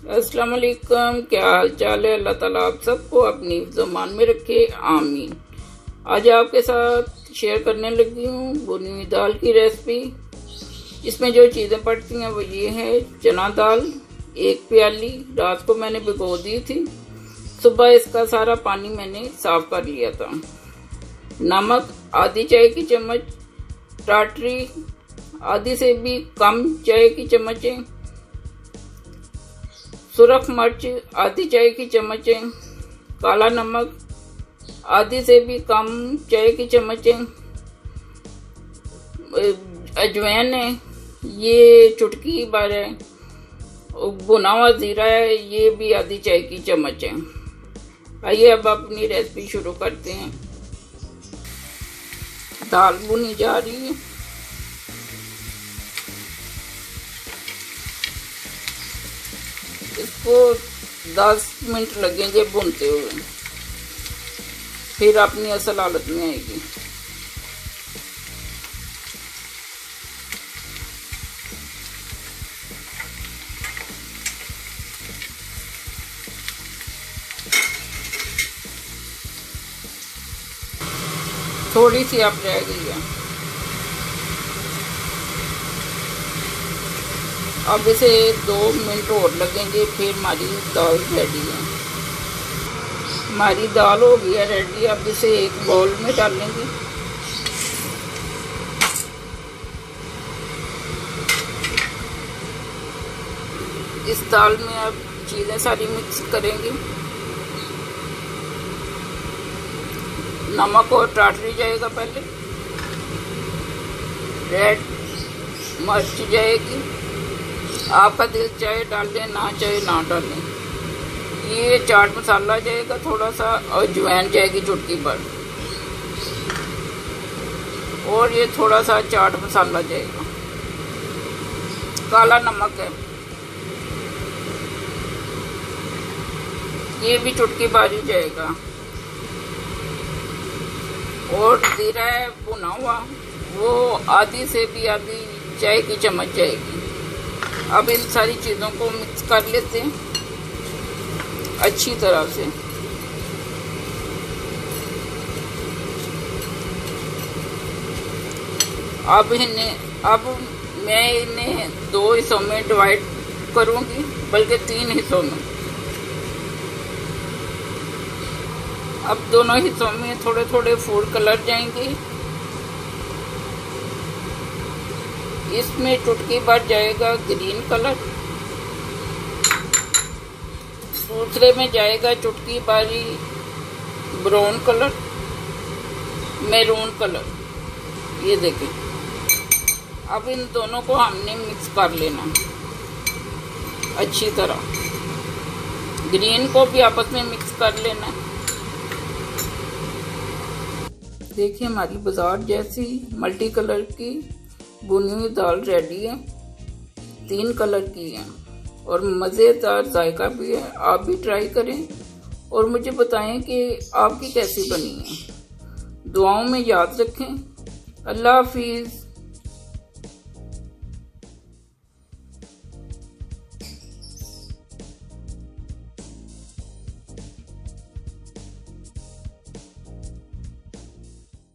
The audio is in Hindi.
अस्सलाम वालेकुम, क्या हाल चाल है। अल्लाह ताला आप सबको अपनी ज़मान में रखे, आमीन। आज आपके साथ शेयर करने लगी हूँ भुनी हुई दाल की रेसिपी। इसमें जो चीज़ें पड़ती हैं वो ये है चना दाल 1 प्याली, रात को मैंने भिगो दी थी। सुबह इसका सारा पानी मैंने साफ कर लिया था। नमक आधी चाय की चम्मच, टाटरी आधी से भी कम चाय की चम्मच, सुरख मिर्च आधी चाय की चम्मच, काला नमक आधी से भी कम चाय की चम्मच, अजवाइन है ये चुटकी भर है, भुना हुआ जीरा है ये भी आधी चाय की चम्मच है। आइए अब अपनी रेसिपी शुरू करते हैं। दाल भुनी जा रही है। इसको 10 मिनट लगेंगे भूनते हुए, फिर अपनी असल हालत में आएगी। थोड़ी सी अब रह गई है। अब इसे 2 मिनट और लगेंगे, फिर हमारी दाल रेडी है। हमारी दाल हो गई है रेडी। अब इसे एक बाउल में डालेंगे। इस दाल में अब चीज़ें सारी मिक्स करेंगे। नमक और टाटरी जाएगा पहले, रेड मिर्च जाएगी, आपका दिल चाहे डाल लें, ना चाहे ना डालें। ये चाट मसाला जाएगा थोड़ा सा, और अजवाइन जाएगी चुटकी भर, और ये थोड़ा सा चाट मसाला जाएगा। काला नमक है ये भी चुटकी भर ही जाएगा, और जीरा है भुना हुआ वो आधी से भी आधी चाय की चम्मच जाएगी। अब इन सारी चीज़ों को मिक्स कर लेते हैं अच्छी तरह से। अब मैं इन्हें 2 हिस्सों में डिवाइड करूंगी, बल्कि 3 हिस्सों में। अब दोनों हिस्सों में थोड़े थोड़े फूड कलर जाएंगे। इसमें चुटकी भर जाएगा ग्रीन कलर, दूसरे में जाएगा चुटकी भरी ब्राउन कलर, मैरून कलर। ये देखें। अब इन दोनों को हमने मिक्स कर लेना अच्छी तरह। ग्रीन को भी आपस में मिक्स कर लेना। देखिए हमारी बाजार जैसी मल्टी कलर की भुनी हुई दाल रेडी है। 3 कलर की है और मज़ेदार जायका भी है। आप भी ट्राई करें और मुझे बताएं कि आपकी कैसी बनी है। दुआओं में याद रखें। अल्लाह हाफिज़।